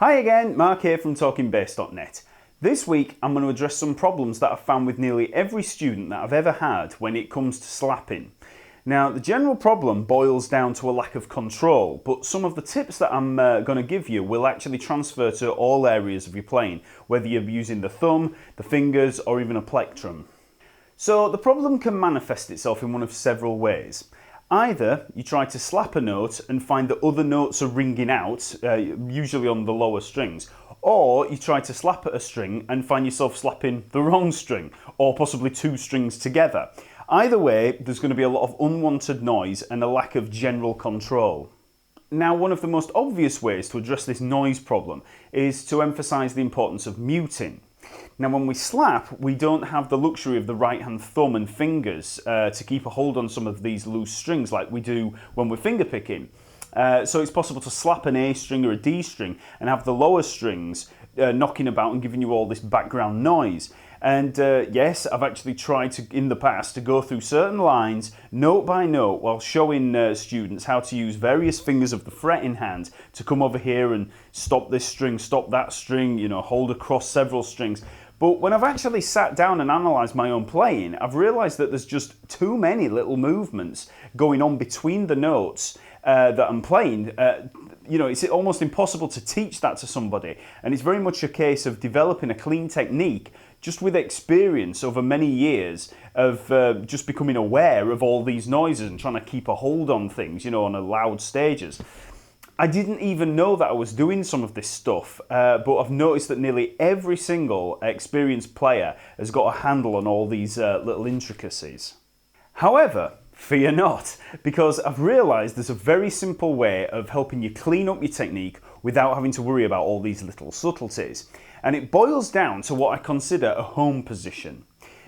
Hi again, Mark here from TalkingBass.net. This week I'm going to address some problems that I've found with nearly every student that I've ever had when it comes to slapping. Now, the general problem boils down to a lack of control, but some of the tips that I'm going to give you will actually transfer to all areas of your playing, whether you're using the thumb, the fingers, or even a plectrum. So the problem can manifest itself in one of several ways. Either you try to slap a note and find that other notes are ringing out, usually on the lower strings, or you try to slap at a string and find yourself slapping the wrong string, or possibly two strings together. Either way, there's going to be a lot of unwanted noise and a lack of general control. Now, one of the most obvious ways to address this noise problem is to emphasise the importance of muting. Now, when we slap, we don't have the luxury of the right-hand thumb and fingers to keep a hold on some of these loose strings like we do when we're finger picking. So it's possible to slap an A string or a D string and have the lower strings knocking about and giving you all this background noise. And yes, I've actually tried to, in the past, to go through certain lines note by note while showing students how to use various fingers of the fretting hand to come over here and stop this string, stop that string, hold across several strings. But when I've actually sat down and analysed my own playing, I've realised that there's just too many little movements going on between the notes that I'm playing. It's almost impossible to teach that to somebody, and it's very much a case of developing a clean technique just with experience over many years of just becoming aware of all these noises and trying to keep a hold on things, on a loud stages. I didn't even know that I was doing some of this stuff, but I've noticed that nearly every single experienced player has got a handle on all these little intricacies. However, fear not, because I've realised there's a very simple way of helping you clean up your technique without having to worry about all these little subtleties. And it boils down to what I consider a home position.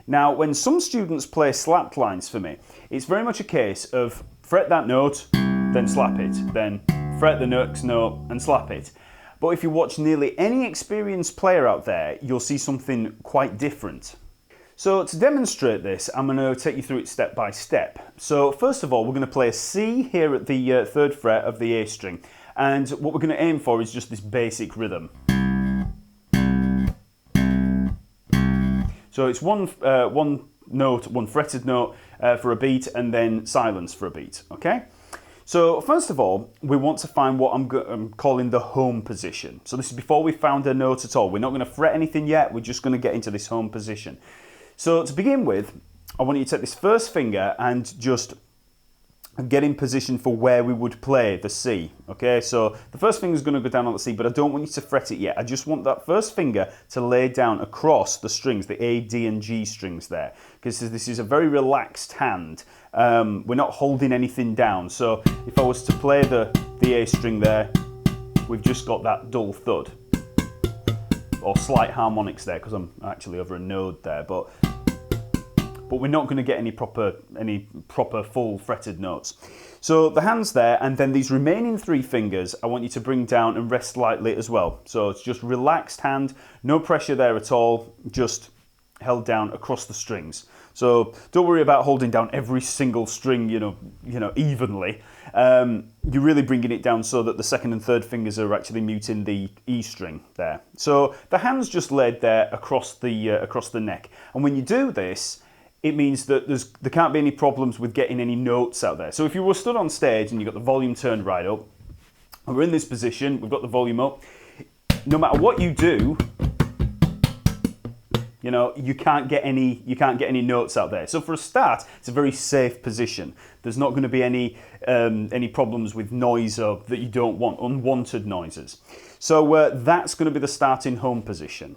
Now, when some students play slapped lines for me, it's very much a case of fret that note, then slap it, then fret the next note and slap it. But if you watch nearly any experienced player out there, you'll see something quite different. So to demonstrate this, I'm going to take you through it step by step. So first of all, we're going to play a C here at the 3rd fret of the A string. And what we're going to aim for is just this basic rhythm. So it's one note, one fretted note for a beat, and then silence for a beat, okay? So first of all, we want to find what I'm calling the home position. So this is before we found a note at all. We're not going to fret anything yet, we're just going to get into this home position. So to begin with, I want you to take this first finger and just get in position for where we would play the C, okay? So the first finger is going to go down on the C, but I don't want you to fret it yet. I just want that first finger to lay down across the strings, the A, D and G strings there, because this is a very relaxed hand. We're not holding anything down. So if I was to play the A string there, we've just got that dull thud, or slight harmonics there, because I'm actually over a node there, but we're not going to get any proper full fretted notes. So the hand's there, and then these remaining 3 fingers I want you to bring down and rest lightly as well. So it's just relaxed hand, no pressure there at all, just held down across the strings. So don't worry about holding down every single string, evenly. You're really bringing it down so that the 2nd and 3rd fingers are actually muting the E string there. So the hand's just laid there across the neck, and when you do this, it means that there can't be any problems with getting any notes out there. So if you were stood on stage and you've got the volume turned right up, and we're in this position, we've got the volume up, no matter what you do, you can't get any notes out there. So for a start, it's a very safe position. There's not going to be any problems with noise that you don't want, unwanted noises. So that's going to be the starting home position.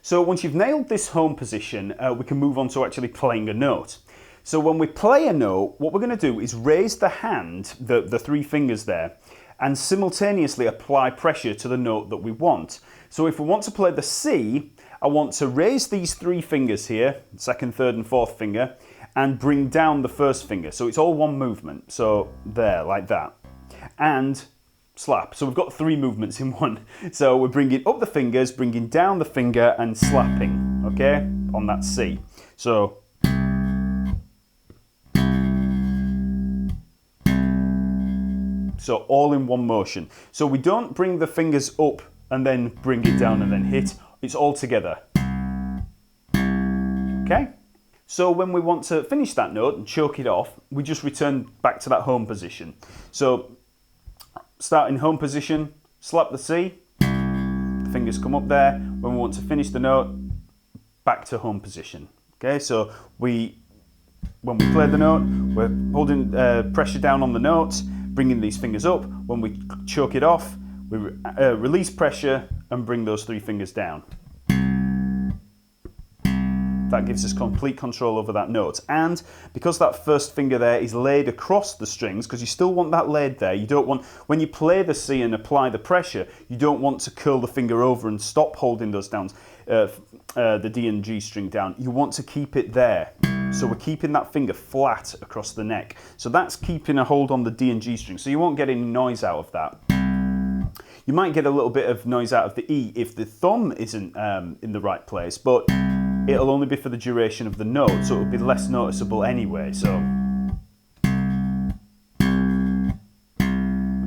So once you've nailed this home position, we can move on to actually playing a note. So when we play a note, what we're going to do is raise the hand, the 3 fingers there, and simultaneously apply pressure to the note that we want. So if we want to play the C, I want to raise these 3 fingers here, 2nd, 3rd and 4th finger, and bring down the 1st finger. So it's all one movement. So there, like that. And slap. So we've got 3 movements in one. So we're bringing up the fingers, bringing down the finger and slapping, okay, on that C. So all in one motion. So we don't bring the fingers up and then bring it down and then hit. It's all together. Okay? So when we want to finish that note and choke it off, we just return back to that home position. So start in home position, slap the C, the fingers come up there. When we want to finish the note, back to home position. Okay, so when we play the note, we're holding pressure down on the note, bringing these fingers up. When we choke it off, we release pressure and bring those 3 fingers down. That gives us complete control over that note. And because that first finger there is laid across the strings, because you still want that laid there, you don't want, when you play the C and apply the pressure, you don't want to curl the finger over and stop holding those down, the D and G string down. You want to keep it there. So we're keeping that finger flat across the neck. So that's keeping a hold on the D and G string. So you won't get any noise out of that. You might get a little bit of noise out of the E if the thumb isn't in the right place, but it'll only be for the duration of the note, so it'll be less noticeable anyway. So,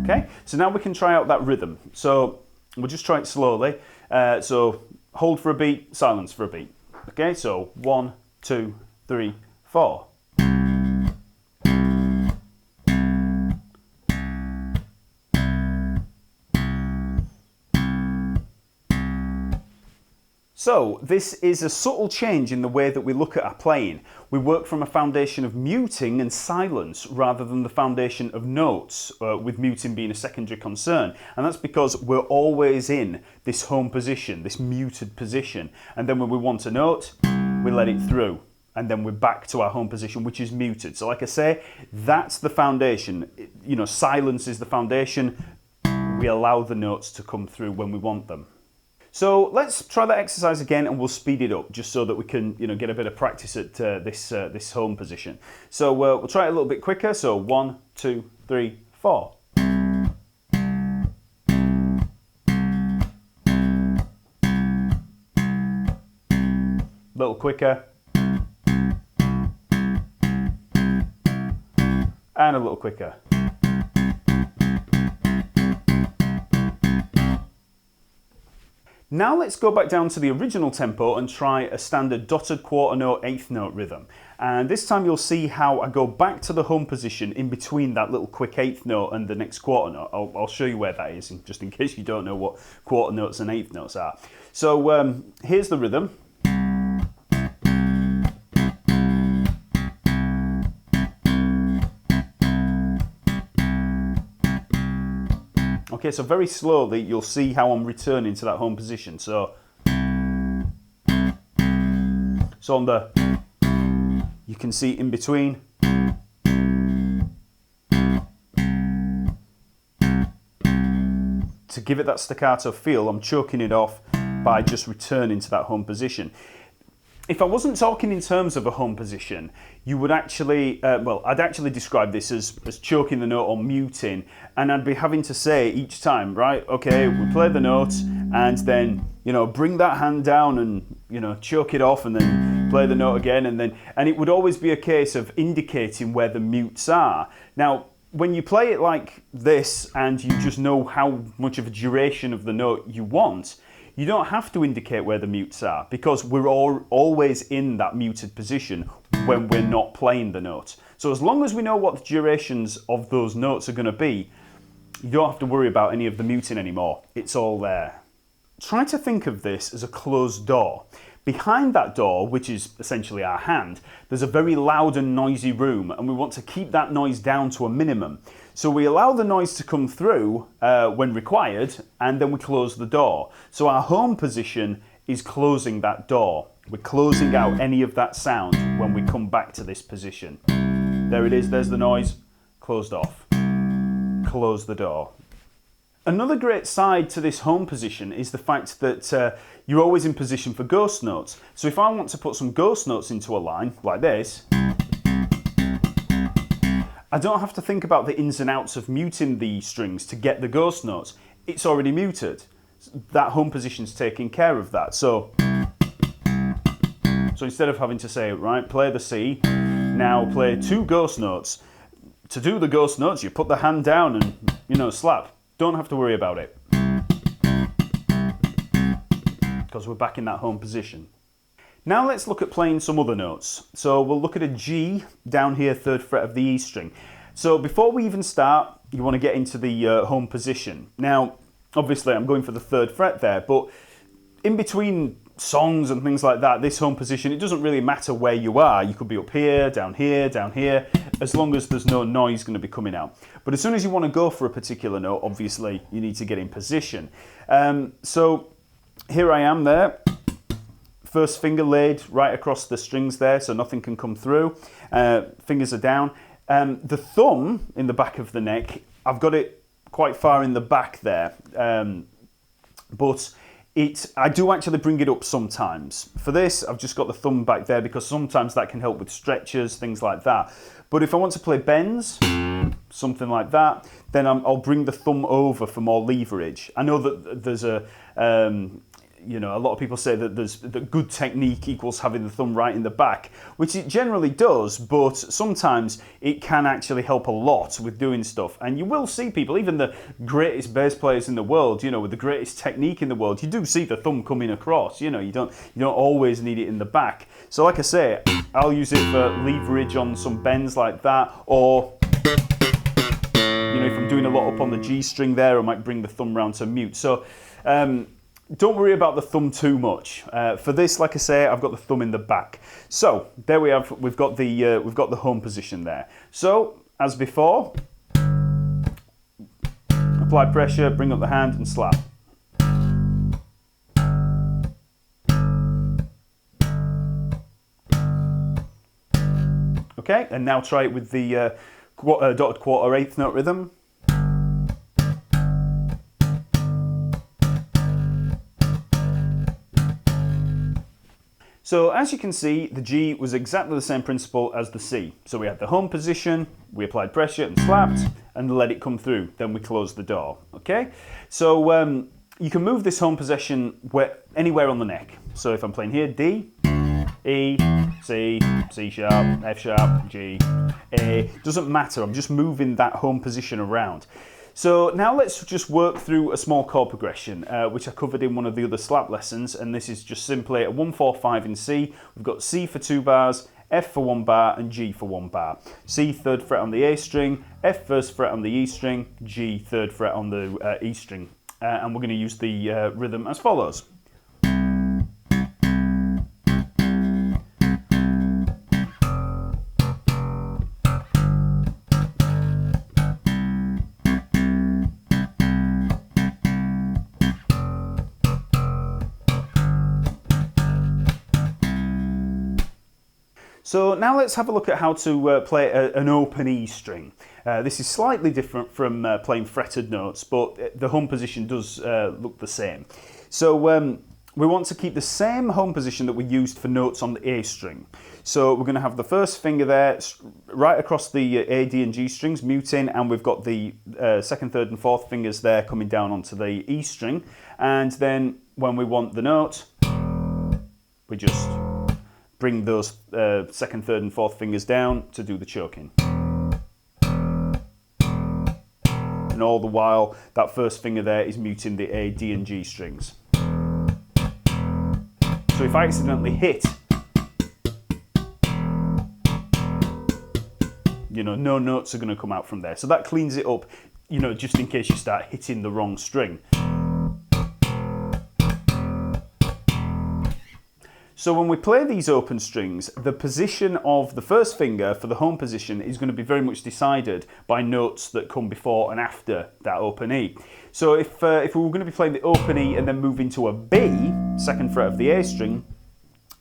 okay, so now we can try out that rhythm. So we'll just try it slowly. So hold for a beat, silence for a beat. Okay, so 1, 2, 3, 4. So this is a subtle change in the way that we look at our playing. We work from a foundation of muting and silence rather than the foundation of notes, with muting being a secondary concern. And that's because we're always in this home position, this muted position. And then when we want a note, we let it through. And then we're back to our home position, which is muted. So like I say, that's the foundation. You know, silence is the foundation. We allow the notes to come through when we want them. So let's try that exercise again, and we'll speed it up just so that we can, get a bit of practice at this home position. So we'll try it a little bit quicker. So 1, 2, 3, 4. A little quicker. And a little quicker. Now let's go back down to the original tempo and try a standard dotted quarter note, eighth note rhythm. And this time you'll see how I go back to the home position in between that little quick eighth note and the next quarter note. I'll show you where that is, just in case you don't know what quarter notes and eighth notes are. So here's the rhythm. Okay, so very slowly you'll see how I'm returning to that home position. So on the, you can see in between. To give it that staccato feel, I'm choking it off by just returning to that home position. If I wasn't talking in terms of a home position, you would actually, I'd actually describe this as choking the note or muting, and I'd be having to say each time, right, okay, we play the note, and then, bring that hand down and, choke it off, and then play the note again, and it would always be a case of indicating where the mutes are. Now, when you play it like this, and you just know how much of a duration of the note you want, you don't have to indicate where the mutes are, because we're always in that muted position when we're not playing the note. So as long as we know what the durations of those notes are going to be, you don't have to worry about any of the muting anymore. It's all there. Try to think of this as a closed door. Behind that door, which is essentially our hand, there's a very loud and noisy room, and we want to keep that noise down to a minimum. So we allow the noise to come through when required, and then we close the door. So our home position is closing that door. We're closing out any of that sound when we come back to this position. There it is, there's the noise, closed off. Close the door. Another great side to this home position is the fact that you're always in position for ghost notes. So if I want to put some ghost notes into a line, like this, I don't have to think about the ins and outs of muting the strings to get the ghost notes. It's already muted. That home position's taking care of that. So instead of having to say, right, play the C, now play 2 ghost notes. To do the ghost notes, you put the hand down and, slap. Don't have to worry about it. because we're back in that home position. Now let's look at playing some other notes. So we'll look at a G down here, 3rd fret of the E string. So before we even start, you want to get into the home position. Now, obviously I'm going for the 3rd fret there, but in between songs and things like that, this home position, it doesn't really matter where you are. You could be up here, down here, as long as there's no noise going to be coming out. But as soon as you want to go for a particular note, obviously you need to get in position. So here I am there. First finger laid right across the strings there, so nothing can come through. Fingers are down. The thumb in the back of the neck, I've got it quite far in the back there, but I do actually bring it up sometimes. For this, I've just got the thumb back there because sometimes that can help with stretches, things like that. But if I want to play bends, something like that, then I'll bring the thumb over for more leverage. I know that there's a lot of people say that good technique equals having the thumb right in the back, which it generally does, but sometimes it can actually help a lot with doing stuff. And you will see people, even the greatest bass players in the world, with the greatest technique in the world, you do see the thumb coming across. You don't always need it in the back. So like I say, I'll use it for leverage on some bends like that, or if I'm doing a lot up on the G string there, I might bring the thumb round to mute. So don't worry about the thumb too much. For this, like I say, I've got the thumb in the back. So there we have. We've got the home position there. So as before, apply pressure, bring up the hand, and slap. Okay, and now try it with the dotted quarter eighth note rhythm. So as you can see, the G was exactly the same principle as the C. So we had the home position, we applied pressure and slapped, and let it come through. Then we closed the door, okay? So you can move this home position anywhere on the neck. So if I'm playing here, D, E, C, C sharp, F sharp, G, A, doesn't matter, I'm just moving that home position around. So now let's just work through a small chord progression, which I covered in one of the other slap lessons, and this is just simply a 1, 4, 5 in C. We've got C for 2 bars, F for 1 bar, and G for 1 bar. C 3rd fret on the A string, F 1st fret on the E string, G 3rd fret on the E string. And we're going to use the rhythm as follows. So now let's have a look at how to play an open E string. This is slightly different from playing fretted notes, but the home position does look the same. So we want to keep the same home position that we used for notes on the A string. So we're going to have the first finger there right across the A, D and G strings, muting, and we've got the 2nd, 3rd and 4th fingers there coming down onto the E string. And then when we want the note, we just bring those 2nd, 3rd and 4th fingers down to do the choking. And all the while, that first finger there is muting the A, D and G strings. So if I accidentally hit, no notes are going to come out from there. So that cleans it up, just in case you start hitting the wrong string. So when we play these open strings, the position of the first finger for the home position is going to be very much decided by notes that come before and after that open E. So if we were going to be playing the open E and then move into a B, 2nd fret of the A string,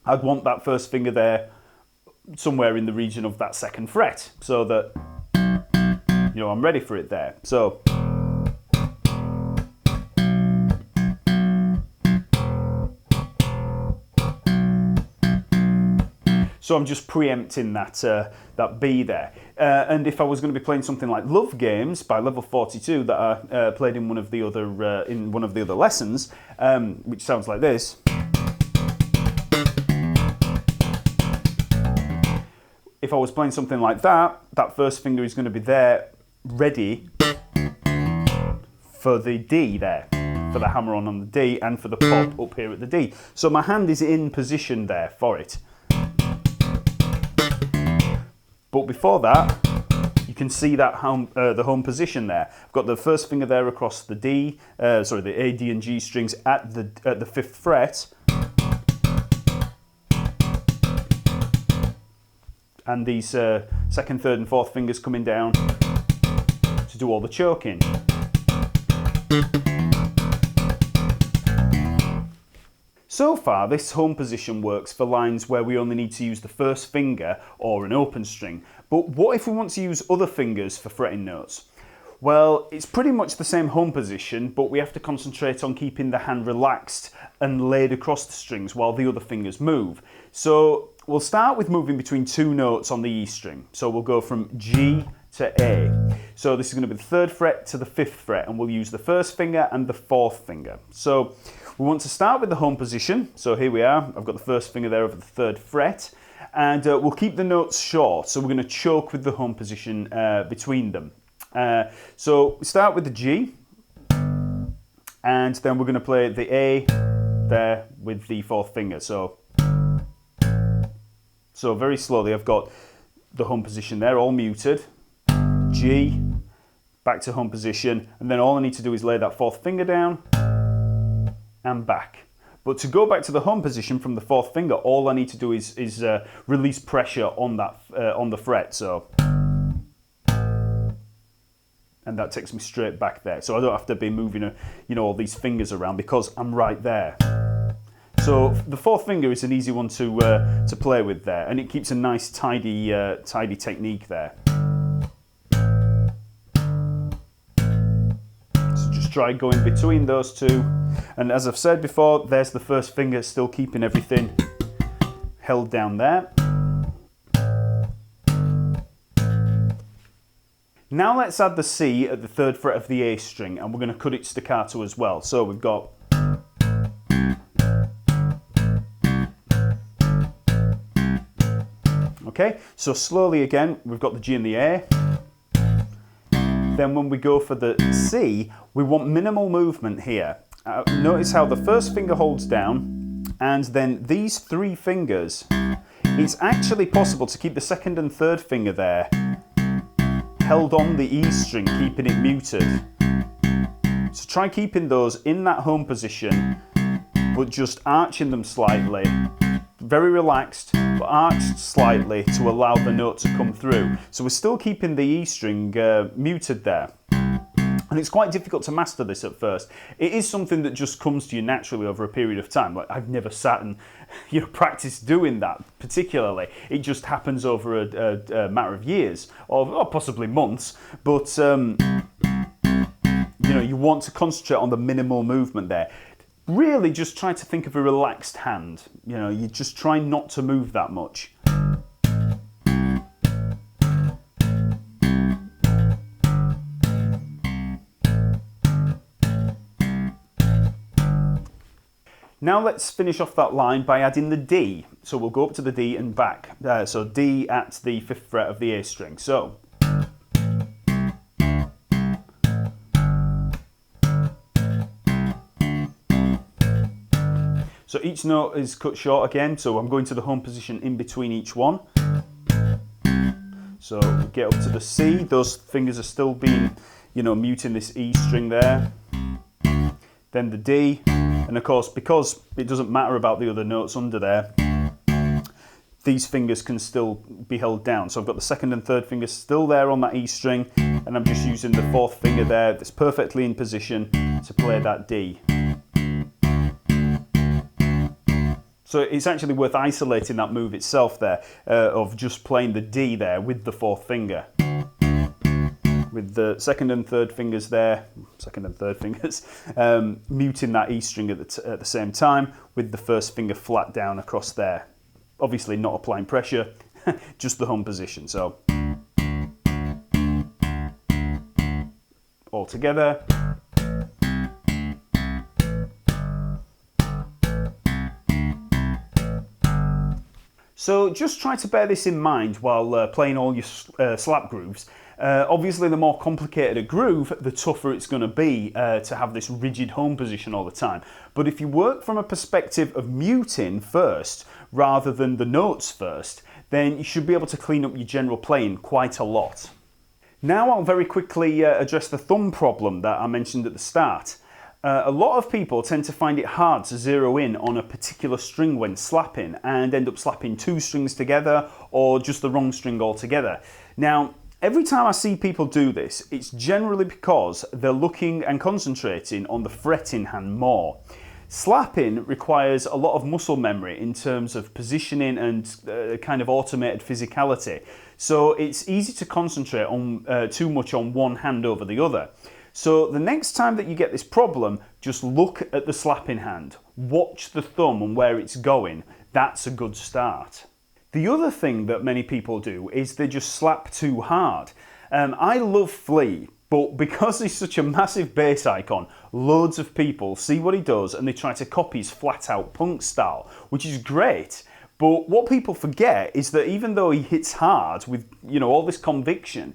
I'd want that first finger there somewhere in the region of that 2nd fret, so that I'm ready for it there. So I'm just preempting that B there. And if I was going to be playing something like Love Games by Level 42 that I played in one of the other lessons, which sounds like this. If I was playing something like that, that first finger is going to be there, ready for the D there. for the hammer on the D and for the pop up here at the D. So my hand is in position there for it. But before that, you can see that the home position there. I've got the first finger there across the D, the A, D and G strings at the 5th fret. And these 2nd, 3rd and 4th fingers coming down to do all the choking. So far, this home position works for lines where we only need to use the first finger or an open string. But what if we want to use other fingers for fretting notes? Well, it's pretty much the same home position, but we have to concentrate on keeping the hand relaxed and laid across the strings while the other fingers move. So we'll start with moving between 2 notes on the E string. So we'll go from G to A. So this is going to be the 3rd fret to the 5th fret, and we'll use the 1st finger and the 4th finger. So we want to start with the home position. So here we are. I've got the 1st finger there over the 3rd fret, and we'll keep the notes short. So we're going to choke with the home position between them. So we start with the G, and then we're going to play the A there with the 4th finger. So very slowly, I've got the home position there, all muted. G, back to home position, and then all I need to do is lay that 4th finger down and back. But to go back to the home position from the 4th finger, all I need to do is release pressure on that on the fret. So, and that takes me straight back there. So I don't have to be moving all these fingers around because I'm right there. So the 4th finger is an easy one to play with there, and it keeps a nice tidy technique there. So just try going between those 2, and as I've said before, there's the 1st finger still keeping everything held down there. Now let's add the C at the 3rd fret of the A string, and we're going to cut it staccato as well. So we've got okay, so slowly again, we've got the G and the A. Then when we go for the C, we want minimal movement here. Notice how the 1st finger holds down, and then these 3 fingers, it's actually possible to keep the 2nd and 3rd finger there, held on the E string, keeping it muted. So try keeping those in that home position, but just arching them slightly. Very relaxed, but arched slightly to allow the note to come through. So we're still keeping the E string muted there. And it's quite difficult to master this at first. It is something that just comes to you naturally over a period of time. Like, I've never sat and practiced doing that particularly. It just happens over a matter of years or possibly months. But you want to concentrate on the minimal movement there. Really just try to think of a relaxed hand. You just try not to move that much. Now let's finish off that line by adding the D. So we'll go up to the D and back. So D at the 5th fret of the A string. So each note is cut short again, so I'm going to the home position in between each one. So we get up to the C, those fingers are still being, muting this E string there. Then the D, and of course, because it doesn't matter about the other notes under there, these fingers can still be held down. So I've got the 2nd and 3rd fingers still there on that E string, and I'm just using the 4th finger there that's perfectly in position to play that D. So it's actually worth isolating that move itself there, of just playing the D there with the 4th finger. With the 2nd and 3rd fingers there, muting that E string at the same time, with the 1st finger flat down across there. Obviously not applying pressure, just the home position. So all together. So just try to bear this in mind while playing all your slap grooves. Obviously, the more complicated a groove, the tougher it's going to be to have this rigid home position all the time. But if you work from a perspective of muting first, rather than the notes first, then you should be able to clean up your general playing quite a lot. Now I'll very quickly address the thumb problem that I mentioned at the start. A lot of people tend to find it hard to zero in on a particular string when slapping and end up slapping two strings together or just the wrong string altogether. Now, every time I see people do this, it's generally because they're looking and concentrating on the fretting hand more. Slapping requires a lot of muscle memory in terms of positioning and kind of automated physicality. So it's easy to concentrate on too much on one hand over the other. So the next time that you get this problem, just look at the slapping hand. Watch the thumb and where it's going. That's a good start. The other thing that many people do is they just slap too hard. I love Flea, but because he's such a massive bass icon, loads of people see what he does and they try to copy his flat out punk style, which is great. But what people forget is that even though he hits hard with, all this conviction,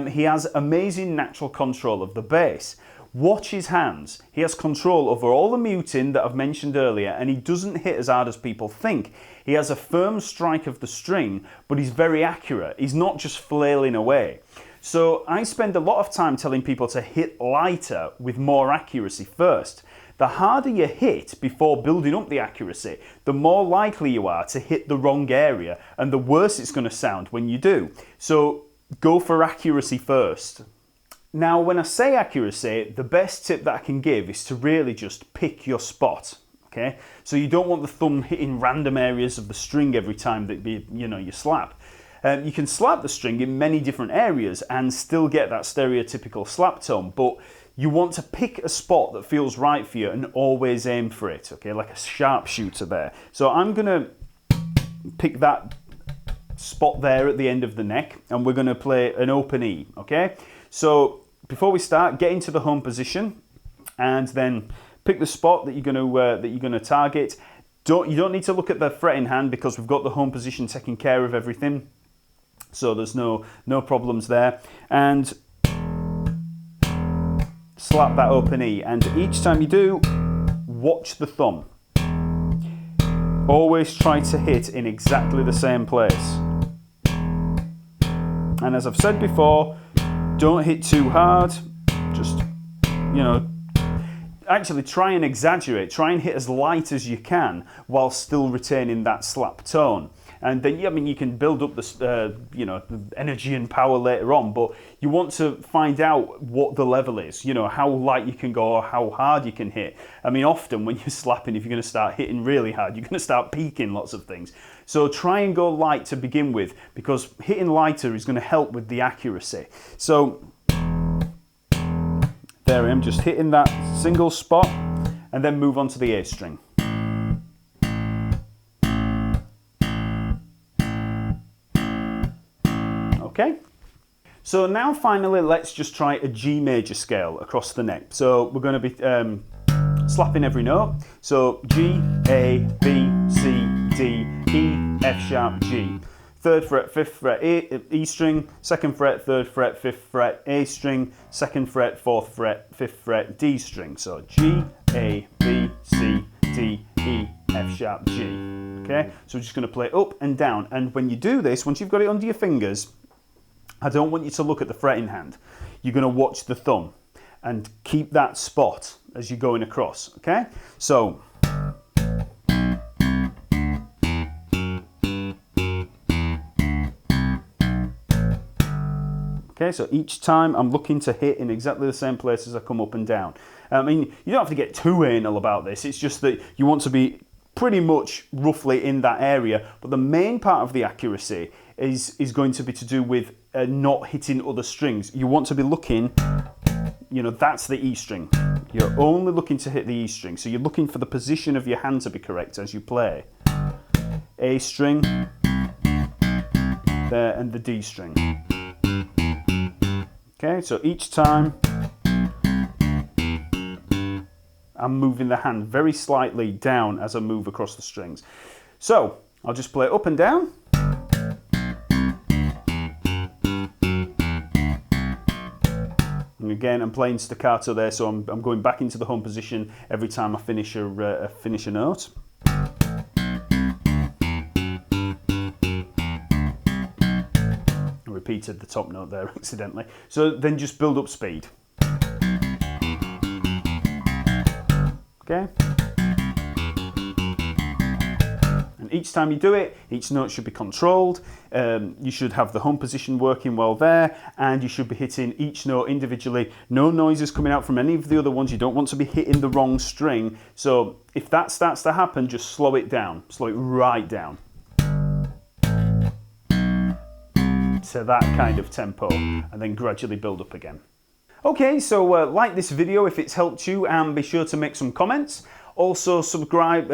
he has amazing natural control of the bass. Watch his hands. He has control over all the muting that I've mentioned earlier, and he doesn't hit as hard as people think. He has a firm strike of the string, but he's very accurate. He's not just flailing away. So I spend a lot of time telling people to hit lighter with more accuracy first. The harder you hit before building up the accuracy, the more likely you are to hit the wrong area, and the worse it's going to sound when you do. So go for accuracy first. Now, when I say accuracy, the best tip that I can give is to really just pick your spot. Okay? So you don't want the thumb hitting random areas of the string every time that you slap. You can slap the string in many different areas and still get that stereotypical slap tone, but you want to pick a spot that feels right for you and always aim for it, okay, like a sharpshooter there. So I'm going to pick that spot there at the end of the neck, and we're going to play an open E, okay? So before we start, get into the home position and then pick the spot that you're going to target. You don't need to look at the fretting hand because we've got the home position taking care of everything. So there's no problems there. And slap that open E. And each time you do, watch the thumb. Always try to hit in exactly the same place. And as I've said before, don't hit too hard. Just, actually try and exaggerate. Try and hit as light as you can while still retaining that slap tone. And then, you can build up the energy and power later on, but you want to find out what the level is, how light you can go or how hard you can hit. Often when you're slapping, if you're going to start hitting really hard, you're going to start peaking lots of things. So try and go light to begin with, because hitting lighter is going to help with the accuracy. So there I am, just hitting that single spot and then move on to the A string. Okay, so now finally let's just try a G major scale across the neck. So we're going to be slapping every note. So G, A, B, C, D, E, F sharp, G. 3rd fret, 5th fret, E string, 2nd fret, 3rd fret, 5th fret, A string, 2nd fret, 4th fret, 5th fret, D string. So G, A, B, C, D, E, F sharp, G. Okay, so we're just going to play up and down. And when you do this, once you've got it under your fingers, I don't want you to look at the fretting hand. You're going to watch the thumb and keep that spot as you're going across, okay? So, okay, so each time I'm looking to hit in exactly the same place as I come up and down. You don't have to get too anal about this. It's just that you want to be pretty much roughly in that area, but the main part of the accuracy is going to be to do with not hitting other strings. You want to be looking, that's the E string. You're only looking to hit the E string, so you're looking for the position of your hand to be correct as you play. A string, there, and the D string. Okay, so each time I'm moving the hand very slightly down as I move across the strings. So I'll just play up and down. And again, I'm playing staccato there, so I'm going back into the home position every time I finish a note. I repeated the top note there accidentally. So then just build up speed. Okay. And each time you do it, each note should be controlled. You should have the home position working well there, and you should be hitting each note individually. No noises coming out from any of the other ones. You don't want to be hitting the wrong string. So if that starts to happen, just slow it down. Slow it right down to that kind of tempo, and then gradually build up again. Okay, so like this video if it's helped you, and be sure to make some comments. Also subscribe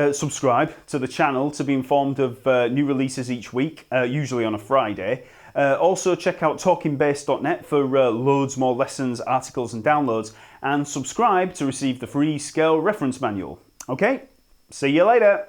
to the channel to be informed of new releases each week, usually on a Friday. Also check out TalkingBass.net for loads more lessons, articles and downloads, and subscribe to receive the free scale reference manual. Okay, see you later.